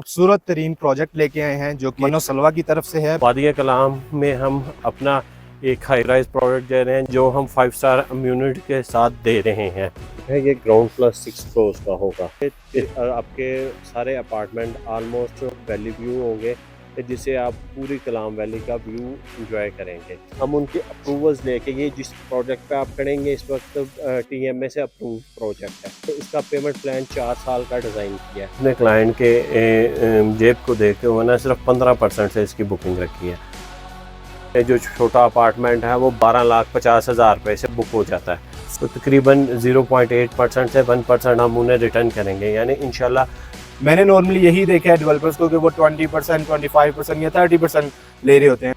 खूबसूरत तरीन प्रोजेक्ट लेके आए हैं जो कि मनोसलवा की तरफ से है। वादिया कलाम में हम अपना एक हाई राइज प्रोडक्ट दे रहे हैं जो हम 5 स्टार इम्यूनिटी के साथ दे रहे हैं। ये ग्राउंड प्लस 6 फ्लोर्स का होगा। आपके सारे अपार्टमेंट ऑलमोस्ट वैली व्यू होंगे जिससे आप पूरी कलाम वैली का व्यू एंजॉय करेंगे। हम उनके अप्रूवल्स लेके ये जिस प्रोजेक्ट पे आप करेंगे इस वक्त TMA से अप्रूव प्रोजेक्ट है। तो इसका पेमेंट प्लान 4 साल का डिज़ाइन किया है। अपने क्लाइंट के जेब को देखते हुए ना सिर्फ 15% से इसकी बुकिंग रखी है। ये जो छोटा अपार्टमेंट है वो 12,50,000 रुपये से बुक हो जाता है। तो तकरीबन 0.8% से 1% हम उन्हें रिटर्न करेंगे। यानी इंशाल्लाह मैंने नॉर्मली यही देखा है डेवलपर्स को कि वो 20%, 25% या 30% ले रहे होते हैं।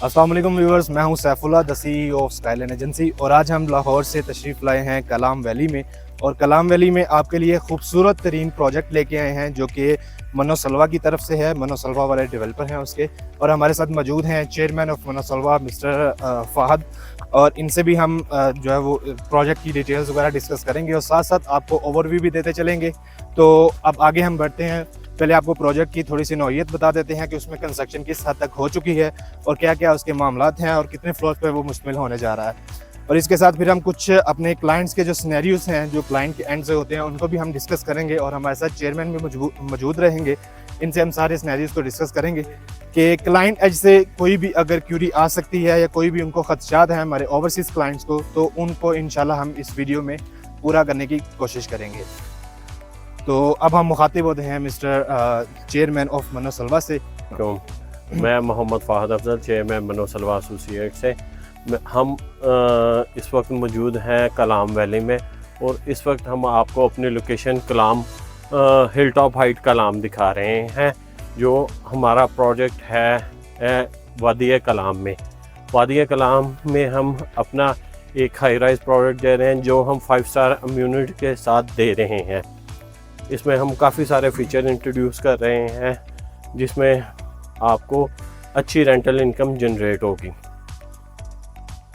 अस्सलाम वालेकुम व्यूअर्स, मैं हूं Saifullah the CEO of skyline agency और आज हम लाहौर से तशरीफ़ लाए हैं कलाम वैली में। और कलाम वैली में आपके लिए खूबसूरत तरीन प्रोजेक्ट लेके आए हैं जो कि मनोसलवा की तरफ से है। मनोसलवा वाले डेवलपर हैं उसके, और हमारे साथ मौजूद हैं चेयरमैन ऑफ मनोसलवा मिस्टर फ़हद, और इनसे भी हम जो है वो प्रोजेक्ट की डिटेल्स वगैरह डिस्कस करेंगे और साथ साथ आपको ओवरव्यू भी देते चलेंगे। तो अब आगे हम बढ़ते हैं। पहले आपको प्रोजेक्ट की थोड़ी सी नौइयत बता देते हैं कि उसमें कंस्ट्रक्शन किस हद तक हो चुकी है और क्या क्या उसके मामलात हैं और कितने फ्लोर पे वो मुश्तमिल होने जा रहा है। और इसके साथ फिर हम कुछ अपने क्लाइंट्स के जो सिनेरियोस हैं जो क्लाइंट के एंड से होते हैं उनको भी हम डिस्कस करेंगे, और हमारे साथ चेयरमैन भी मौजूद रहेंगे। इनसे हम सारे सिनेरियोस को डिस्कस करेंगे कि क्लाइंट एज से कोई भी अगर क्यूरी आ सकती है या कोई भी उनको खदशात है हमारे ओवरसीज़ क्लाइंट्स को, तो उनको इंशाल्लाह हम इस वीडियो में पूरा करने की कोशिश करेंगे। तो अब हम मुखातिब होते हैं मिस्टर चेयरमैन ऑफ मनोसलवा से। मैं मोहम्मद फ़हद अफजल, चेयरमैन मनोसलवा एसोसिएट से। हम इस वक्त मौजूद हैं कलाम वैली में, और इस वक्त हम आपको अपनी लोकेशन कलाम हिल टॉप हाइट कलाम दिखा रहे हैं, जो हमारा प्रोजेक्ट है वादिया कलाम में। वादिया कलाम में हम अपना एक हाई राइज प्रोडक्ट दे रहे हैं जो हम 5 स्टार इम्यूनिटी के साथ दे रहे हैं। इसमें हम काफ़ी सारे फीचर इंट्रोड्यूस कर रहे हैं जिसमें आपको अच्छी रेंटल इनकम जनरेट होगी।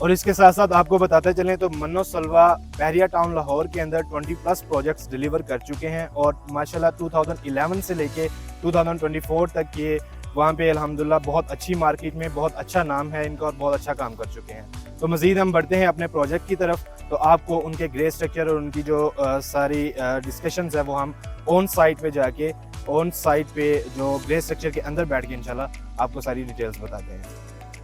और इसके साथ साथ आपको बताते चलें तो मनोसलवा बहरिया टाउन लाहौर के अंदर 20+ प्रोजेक्ट्स डिलीवर कर चुके हैं, और माशाल्लाह 2011 से लेके 2024 तक ये वहाँ पे अल्हम्दुलिल्लाह बहुत अच्छी मार्केट में बहुत अच्छा नाम है इनका और बहुत अच्छा काम कर चुके हैं। तो मज़ीद हम बढ़ते हैं अपने प्रोजेक्ट की तरफ। तो आपको उनके ग्रे स्ट्रक्चर और उनकी जो सारी डिस्कशंस है वो हम ऑन साइट पे जाके जो ग्रे स्ट्रक्चर के अंदर बैठ के इंशाल्लाह आपको सारी डिटेल्स बताते हैं।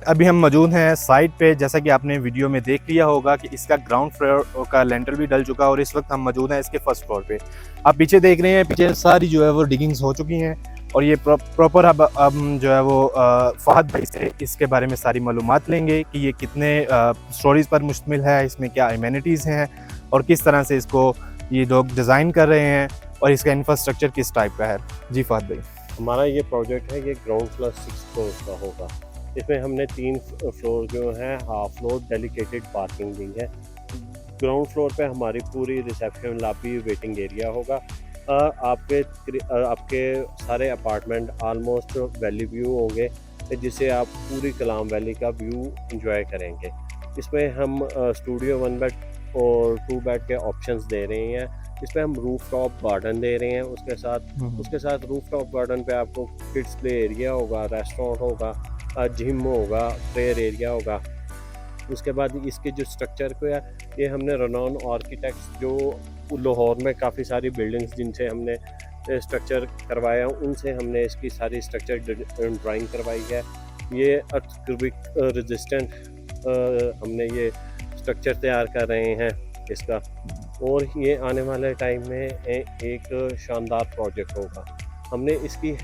अभी हम मौजूद हैं साइट पे। जैसा कि आपने वीडियो में देख लिया होगा कि इसका ग्राउंड फ्लोर का लेंटर भी डल चुका है, और इस वक्त हम मौजूद हैं इसके फर्स्ट फ्लोर पे। आप पीछे देख रहे हैं, पीछे सारी जो है वो डिगिंग्स हो चुकी हैं, और ये प्रॉपर अब जो है वो फ़हद भाई से इसके बारे में सारी मालूमात लेंगे कि ये कितने स्टोरीज़ पर मुश्तमिल है, इसमें क्या एमेनिटीज़ हैं और किस तरह से इसको ये लोग डिज़ाइन कर रहे हैं और इसका इंफ्रास्ट्रक्चर किस टाइप का है। जी फ़हद भाई। हमारा ये प्रोजेक्ट है, ये ग्राउंड प्लस 6 फ्लोर का होगा। इसमें हमने 3 फ्लोर जो हैं हाफ फ्लोर डेडिकेटेड पार्किंग दी है। ग्राउंड फ्लोर पे हमारी पूरी रिसेप्शन, लॉबी, वेटिंग एरिया होगा। आपके सारे अपार्टमेंट ऑलमोस्ट वैली व्यू होंगे जिससे आप पूरी कलाम वैली का व्यू एंजॉय करेंगे। इसमें हम स्टूडियो 1 बेड और 2 बेड के ऑप्शंस दे रहे हैं। इसमें हम रूफ टॉप गार्डन दे रहे हैं। उसके साथ रूफ टॉप गार्डन पे आपको किड्स प्ले एरिया होगा, रेस्टोरेंट होगा, जिम होगा, प्रेयर एरिया होगा। उसके बाद इसके जो स्ट्रक्चर को है ये हमने रेनॉन आर्किटेक्ट्स जो लाहौर में काफ़ी सारी बिल्डिंग्स जिनसे हमने स्ट्रक्चर करवाया उनसे हमने इसकी सारी स्ट्रक्चर ड्राइंग करवाई है। ये अर्थक्वेक रेजिस्टेंट हमने ये स्ट्रक्चर तैयार कर रहे हैं इसका, और ये आने वाले टाइम में एक शानदार प्रोजेक्ट होगा। हमने इसकी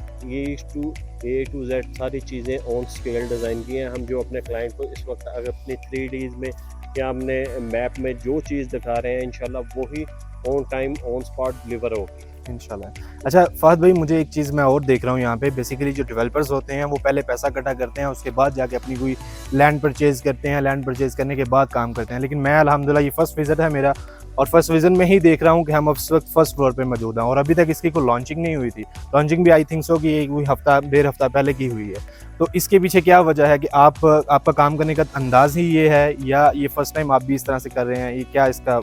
A to Z सारी चीज़ें ऑन स्केल डिज़ाइन की हैं। हम जो अपने क्लाइंट को इस वक्त अगर अपनी 3Ds में या हमने मैप में जो चीज़ दिखा रहे हैं इंशाल्लाह वही on time on spot deliver होगी। इंशाल्लाह। अच्छा फहद भाई, मुझे एक चीज़ मैं और देख रहा हूँ यहाँ पे, बेसिकली जो डेवलपर्स होते हैं वो पहले पैसा इकट्ठा करते हैं, उसके बाद जाके अपनी कोई लैंड परचेज़ करते हैं, लैंड परचेज़ करने के बाद काम करते हैं। लेकिन मैं अल्हम्दुलिल्लाह ये फर्स्ट विज़िट है मेरा, और फर्स्ट विज़न में ही देख रहा हूँ कि हम इस वक्त फर्स्ट फ्लोर पे मौजूद हैं, और अभी तक इसकी कोई लॉन्चिंग नहीं हुई थी। लॉन्चिंग भी आई थिंक सो कि कोई हफ्ता डेढ़ हफ्ता पहले की हुई है। तो इसके पीछे क्या वजह है कि आपका काम करने का अंदाज़ ही ये है, या ये फर्स्ट टाइम आप भी इस तरह से कर रहे हैं? ये क्या इसका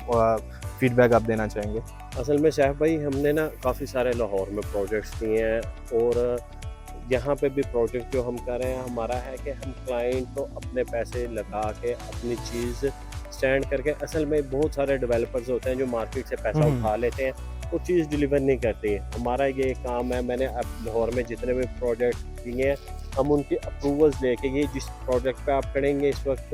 फीडबैक आप देना चाहेंगे? असल में सैफ भाई, हमने ना काफ़ी सारे लाहौर में प्रोजेक्ट्स किए हैं, और यहाँ पे भी प्रोजेक्ट जो हम कर रहे हैं हमारा है कि हम क्लाइंट को अपने पैसे लगा के अपनी चीज़ स्टैंड करके, असल में बहुत सारे डेवलपर्स होते हैं जो मार्केट से पैसा उठा लेते हैं, वो चीज़ डिलीवर नहीं करती है। हमारा ये काम है, मैंने अब लाहौर में जितने भी प्रोजेक्ट किए हैं हम उनकी अप्रूवल्स लेके, ये जिस प्रोजेक्ट पे आप करेंगे इस वक्त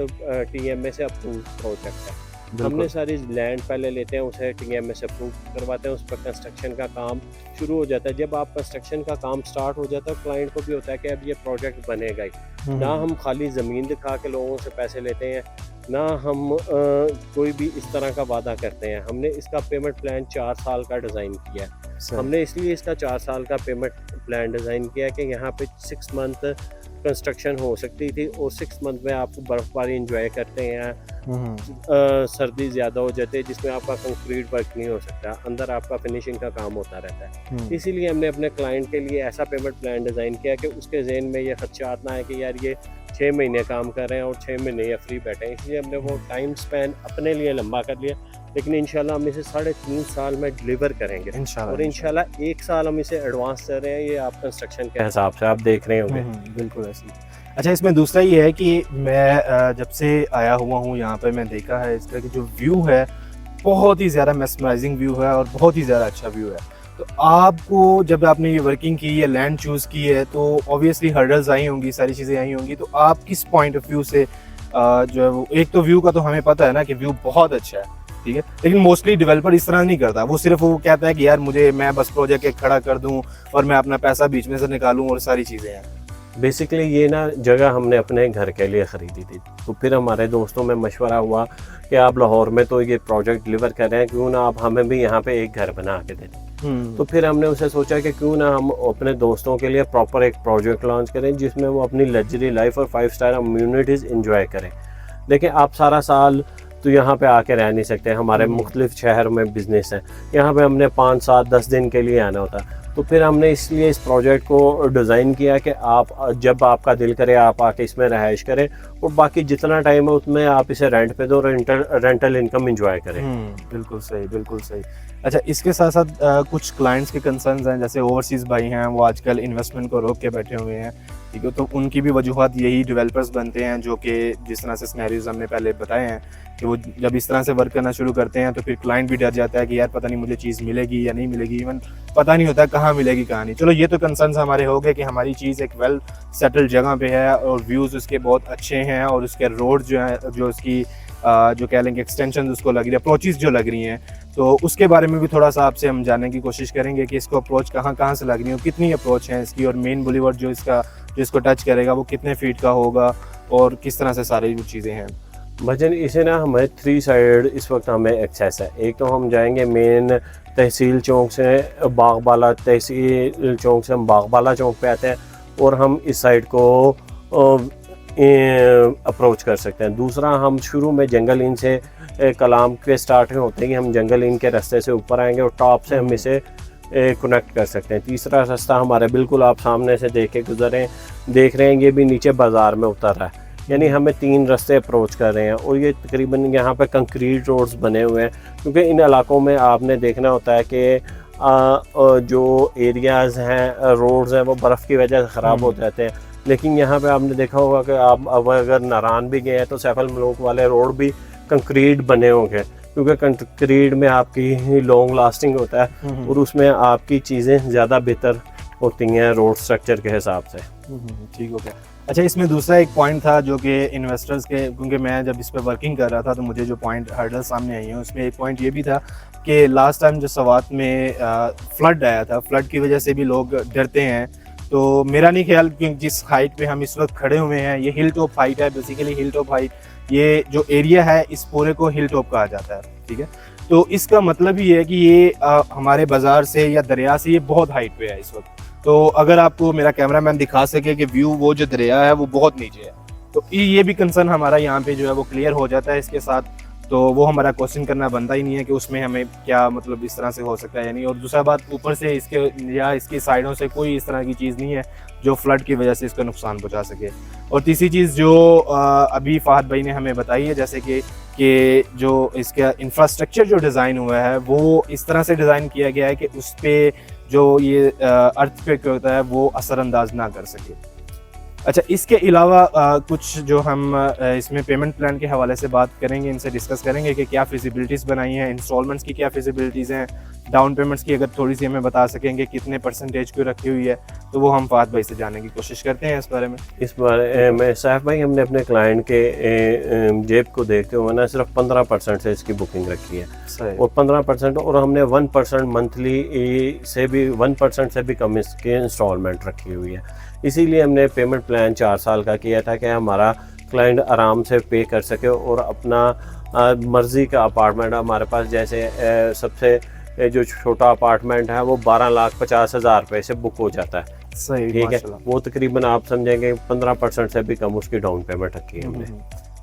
TMA से अप्रूव प्रोजेक्ट है, हमने सारी लैंड पहले लेते हैं, उसे TMA से अप्रूव करवाते हैं, उस पर कंस्ट्रक्शन का काम शुरू हो जाता है। जब आप कंस्ट्रक्शन का काम स्टार्ट हो जाता है, क्लाइंट को भी होता है कि अब ये प्रोजेक्ट बनेगा ही। ना हम खाली ज़मीन दिखा के लोगों से पैसे लेते हैं, ना हम कोई भी इस तरह का वादा करते हैं। हमने इसका पेमेंट प्लान 4 साल का डिज़ाइन किया है। हमने इसलिए इसका 4 साल का पेमेंट प्लान डिज़ाइन किया कि यहाँ पे 6 मंथ कंस्ट्रक्शन हो सकती थी, और 6 मंथ में आप बर्फ़बारी इंजॉय करते हैं, सर्दी ज़्यादा हो जाती है जिसमें आपका कंक्रीट वर्क नहीं हो सकता, अंदर आपका फिनिशिंग का काम होता रहता है। इसीलिए हमने अपने क्लाइंट के लिए ऐसा पेमेंट प्लान डिज़ाइन किया कि उसके जहन में ये खदशात ना है कि यार ये 6 महीने काम कर रहे हैं और 6 महीने या फ्री बैठे हैं। इसलिए हमने वो टाइम स्पैन अपने लिए लंबा कर लिया, लेकिन इंशाल्लाह हम इसे 3.5 साल में डिलीवर करेंगे, और इंशाल्लाह 1 साल हम इसे एडवांस कर रहे हैं। ये आप कंस्ट्रक्शन के हिसाब से आप देख रहे होंगे। बिल्कुल ऐसी। अच्छा, इसमें दूसरा ये है कि मैं जब से आया हुआ हूँ यहाँ पे, मैं देखा है इसका कि जो व्यू है बहुत ही ज़्यादा मेस्मराइजिंग व्यू है और बहुत ही ज़्यादा अच्छा व्यू है। तो आपको जब आपने ये वर्किंग की है, लैंड चूज़ की है, तो ऑब्वियसली हर्डल्स आई होंगी, सारी चीज़ें आई होंगी, तो आप किस पॉइंट ऑफ व्यू से जो है वो, एक तो व्यू का तो हमें पता है ना कि व्यू बहुत अच्छा है, ठीक है, लेकिन मोस्टली डेवलपर इस तरह नहीं करता। वो सिर्फ वो कहता है कि यार मैं बस प्रोजेक्ट एक खड़ा कर दूं और मैं अपना पैसा बीच में से निकालूं और सारी चीज़ें हैं। बेसिकली ये ना जगह हमने अपने घर के लिए ख़रीदी थी, तो फिर हमारे दोस्तों में मशवरा हुआ कि आप लाहौर में तो ये प्रोजेक्ट डिलीवर कर रहे हैं, क्यों ना आप हमें भी यहाँ पे एक घर बना के दें। तो फिर हमने उसे सोचा कि क्यों ना हम अपने दोस्तों के लिए प्रॉपर एक प्रोजेक्ट लॉन्च करें जिसमें वो अपनी लग्जरी लाइफ और 5 स्टार अम्यूनिटीज़ इंजॉय करें। देखिए, आप सारा साल तो यहाँ पे आके रह नहीं सकते, हमारे मुख्तलिफ शहर में बिजनेस है, यहाँ पे हमने 5, 7, 10 दिन के लिए आना होता है। तो फिर हमने इसलिए इस प्रोजेक्ट को डिज़ाइन किया कि आप जब आपका दिल करे आप आके इसमें रहाइश करें, और बाकी जितना टाइम है उसमें आप इसे रेंट पे दो और रेंटल इनकम इंजॉय करें। बिल्कुल सही, बिल्कुल सही। अच्छा, इसके साथ साथ कुछ क्लाइंट्स के कंसर्न्स हैं, जैसे ओवरसीज़ भाई हैं, वो आजकल इन्वेस्टमेंट को रोक के बैठे हुए हैं, ठीक है, तो उनकी भी वजूहत यही डेवलपर्स बनते हैं, जो कि जिस तरह से सिनेरियोज हमने पहले बताए हैं कि वो जब इस तरह से वर्क करना शुरू करते हैं तो फिर क्लाइंट भी डर जाता है कि यार पता नहीं मुझे चीज़ मिलेगी या नहीं मिलेगी, इवन पता नहीं होता कहाँ मिलेगी कहाँ नहीं। चलो, ये तो कंसर्न्स हमारे हो गए कि हमारी चीज़ एक वेल सेटल्ड जगह पे है और व्यूज़ उसके बहुत अच्छे हैं, और उसके रोड जो है, जो उसकी जो कह लेंगे एक्सटेंशन उसको लग रही है, अप्रोचेस जो लग रही हैं, तो उसके बारे में भी थोड़ा सा आपसे हम जानने की कोशिश करेंगे कि इसको अप्रोच कहाँ से लग रही है, कितनी अप्रोच है इसकी, और मेन बुलेवार्ड जो इसको टच करेगा वो कितने फीट का होगा, और किस तरह से सारी वो चीज़ें हैं। भजन, इसे ना हमें 3 साइड इस वक्त हमें एक्सेस है। एक तो हम जाएंगे मेन तहसील चौक से बागबाला, तहसील चौक से हम बागबाला चौक पे आते हैं, और हम इस साइड को अप्रोच कर सकते हैं। दूसरा, हम शुरू में जंगल इन से कलाम के स्टार्टिंग होते हैं कि हम जंगल इन के रास्ते से ऊपर आएंगे और टॉप से हम इसे कनेक्ट कर सकते हैं। तीसरा रास्ता हमारे बिल्कुल आप सामने से देख रहे हैं, ये भी नीचे बाज़ार में उतर रहा है, यानी हमें 3 रास्ते अप्रोच कर रहे हैं, और ये तकरीबन यहाँ पे कंक्रीट रोड्स बने हुए हैं, क्योंकि इन इलाकों में आपने देखना होता है कि जो एरियाज़ हैं, रोड्स हैं, वो बर्फ़ की वजह से ख़राब हो जाते हैं। लेकिन यहाँ पे आपने देखा होगा कि आप अब अगर नारान भी गए हैं तो सैफ अल मलूक वाले रोड भी कंक्रीट बने होंगे, क्योंकि कंक्रीट में आपकी लॉन्ग लास्टिंग होता है और उसमें आपकी चीज़ें ज़्यादा बेहतर होती हैं रोड स्ट्रक्चर के हिसाब से। ठीक हो गया। अच्छा, इसमें दूसरा एक पॉइंट था जो कि इन्वेस्टर्स के, क्योंकि मैं जब इस पर वर्किंग कर रहा था तो मुझे जो पॉइंट हर्डल सामने आई है उसमें एक पॉइंट ये भी था कि लास्ट टाइम जो सवात में फ्लड आया था, फ्लड की वजह से भी लोग डरते हैं। तो मेरा नहीं ख्याल कि जिस हाइट पे हम इस वक्त खड़े हुए हैं, ये हिल टॉप हाइट है, बेसिकली हिल टॉप हाइट, ये जो एरिया है इस पूरे को हिल टॉप कहा जाता है, ठीक है। तो इसका मतलब ये है कि ये हमारे बाज़ार से या दरिया से ये बहुत हाइट पे है इस वक्त। तो अगर आपको मेरा कैमरामैन दिखा सके कि व्यू वो जो दरिया है वो बहुत नीचे है, तो ये भी कंसर्न हमारा यहाँ पे जो है वो क्लियर हो जाता है इसके साथ। तो वो हमारा क्वेश्चन करना बनता ही नहीं है कि उसमें हमें क्या मतलब इस तरह से हो सकता है या नहीं। और दूसरा बात, ऊपर से इसके या इसकी साइडों से कोई इस तरह की चीज़ नहीं है जो फ्लड की वजह से इसको नुकसान पहुंचा सके। और तीसरी चीज़ जो अभी फाहद भाई ने हमें बताई है, जैसे कि जो इसका इंफ्रास्ट्रक्चर जो डिज़ाइन हुआ है वो इस तरह से डिज़ाइन किया गया है कि उस पर जो ये अर्थक्वेक होता है वो असरअंदाज ना कर सके। अच्छा, इसके अलावा कुछ जो हम इसमें पेमेंट प्लान के हवाले से बात करेंगे, इनसे डिस्कस करेंगे कि क्या फिजिबिलिटीज़ बनाई हैं, इंस्टॉलमेंट्स की क्या फिजिबिलिटीज़ हैं, डाउन पेमेंट्स की अगर थोड़ी सी हमें बता सकेंगे कितने परसेंटेज की रखी हुई है, तो वो हम फाहद भाई से जानने की कोशिश करते हैं इस बारे में। इस बारे में सैफ भाई, हमने अपने क्लाइंट के जेब को देखते हुए ना सिर्फ 15% से इसकी बुकिंग रखी है, और 15% और हमने 1% मंथली से भी 1% से भी कम इसकी इंस्टॉलमेंट रखी हुई है। इसीलिए हमने पेमेंट प्लान 4 साल का किया था कि हमारा क्लाइंट आराम से पे कर सके और अपना मर्ज़ी का अपार्टमेंट हमारे पास, जैसे सबसे जो छोटा अपार्टमेंट है वो 12,50,000 रुपये से बुक हो जाता है। सही, ठीक है, वो तकरीबन आप समझेंगे 15% से भी कम उसकी डाउन पेमेंट रखी है हमने।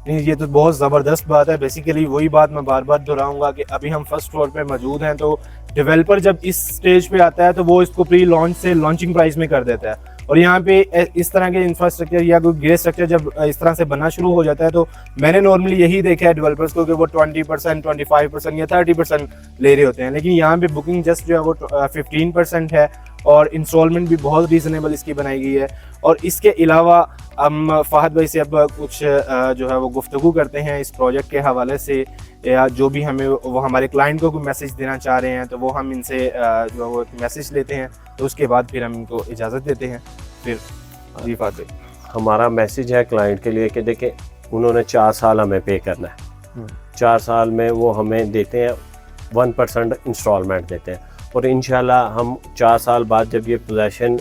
नहीं, ये तो बहुत ज़बरदस्त बात है। बेसिकली वही बात मैं बार बार दोहराऊंगा कि अभी हम फर्स्ट फ्लोर पे मौजूद हैं, तो डेवलपर जब इस स्टेज पे आता है तो वो इसको प्री लॉन्च से लॉन्चिंग प्राइस में कर देता है। और यहाँ पे इस तरह के इंफ्रास्ट्रक्चर या कोई ग्रे स्ट्रक्चर जब इस तरह से बनना शुरू हो जाता है, तो मैंने नॉर्मली यही देखा है डेवलपर्स को कि वो 20%, 25% या 30% ले रहे होते हैं। लेकिन यहाँ पे बुकिंग जस्ट जो है वो 15% है और इंस्टॉलमेंट भी बहुत रीज़नेबल इसकी बनाई गई है। और इसके अलावा हम फाहद भाई से अब कुछ जो है वो गुफ्तगू करते हैं इस प्रोजेक्ट के हवाले से, या जो भी हमें वो हमारे क्लाइंट को कोई मैसेज देना चाह रहे हैं तो वो हम इनसे जो वो मैसेज लेते हैं, तो उसके बाद फिर हम इनको इजाज़त देते हैं। फिर जी फाहद भाई, हमारा मैसेज है क्लाइंट के लिए कि देखें, उन्होंने 4 साल हमें पे करना है, 4 साल में वो हमें देते हैं 1% इंस्टॉलमेंट देते हैं, और इंशाल्लाह हम 4 साल बाद जब ये पोजेसन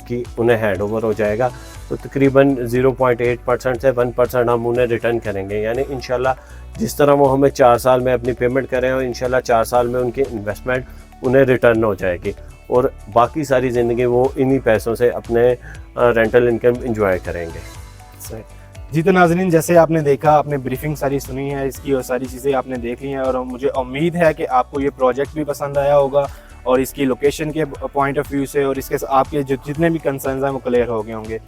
की उन्हें हैंड ओवर हो जाएगा तो तकरीबन 0.8% से 1% हम उन्हें रिटर्न करेंगे। यानी इंशाल्लाह जिस तरह वो हमें 4 साल में अपनी पेमेंट करें, और इंशाल्लाह 4 साल में उनकी इन्वेस्टमेंट उन्हें रिटर्न हो जाएगी, और बाकी सारी ज़िंदगी वो इन्हीं पैसों से अपने रेंटल इनकम इंजॉय करेंगे। सही जी। तो नाज़रीन, जैसे आपने देखा, आपने ब्रीफिंग सारी सुनी है इसकी और सारी चीज़ें आपने देख ली हैं, और मुझे उम्मीद है कि आपको ये प्रोजेक्ट भी पसंद आया होगा और इसकी लोकेशन के पॉइंट ऑफ व्यू से और इसके आपके जो जितने भी कंसर्न्स हैं वो क्लियर हो गए होंगे।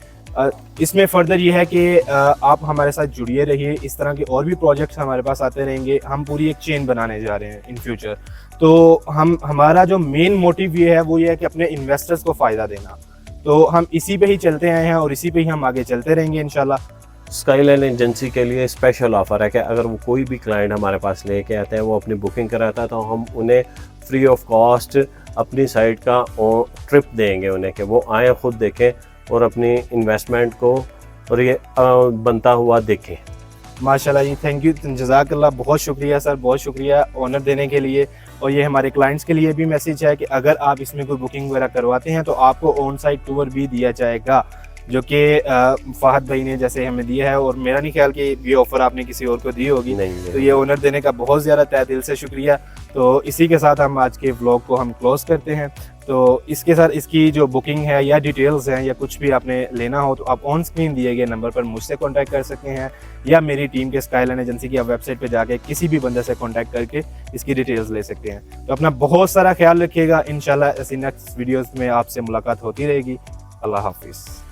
इसमें फर्दर ये है कि आप हमारे साथ जुड़िए रहिए, इस तरह के और भी प्रोजेक्ट्स हमारे पास आते रहेंगे। हम पूरी एक चेन बनाने जा रहे हैं इन फ्यूचर। तो हमारा जो मेन मोटिव ये है वो ये है कि अपने इन्वेस्टर्स को फ़ायदा देना। तो हम इसी पे ही चलते आए हैं और इसी पे ही हम आगे चलते रहेंगे इंशाल्लाह। स्काईलाइन एजेंसी के लिए स्पेशल ऑफ़र है कि अगर वो कोई भी क्लाइंट हमारे पास लेके आता है, वो अपनी बुकिंग कराता है, तो हम उन्हें फ्री ऑफ कॉस्ट अपनी साइट का ट्रिप देंगे उन्हें, कि वो आएँ, ख़ुद देखें और अपनी इन्वेस्टमेंट को और ये बनता हुआ देखें। माशाल्लाह जी, थैंक यू, जज़ाकल्लाह, बहुत शुक्रिया सर, बहुत शुक्रिया ऑनर देने के लिए। और ये हमारे क्लाइंट्स के लिए भी मैसेज है कि अगर आप इसमें कोई बुकिंग वगैरह करवाते हैं तो आपको ऑन साइट टूर भी दिया जाएगा, जो कि फाहद भाई ने जैसे हमें दिया है, और मेरा नहीं ख्याल कि ये ऑफ़र आपने किसी और को दी होगी। नहीं, तो ये ऑनर देने का बहुत ज़्यादा तहे दिल से शुक्रिया। तो इसी के साथ हम आज के व्लॉग को हम क्लोज़ करते हैं। तो इसके साथ इसकी जो बुकिंग है या डिटेल्स हैं या कुछ भी आपने लेना हो तो आप ऑन स्क्रीन दिए गए नंबर पर मुझसे कांटेक्ट कर सकते हैं, या मेरी टीम के स्काईलाइन एजेंसी की आप वेबसाइट पे जाके किसी भी बंदे से कांटेक्ट करके इसकी डिटेल्स ले सकते हैं। तो अपना बहुत सारा ख्याल रखिएगा। इंशाल्लाह ऐसी नेक्स्ट वीडियोस में आपसे मुलाकात होती रहेगी। अल्लाह हाफिज़।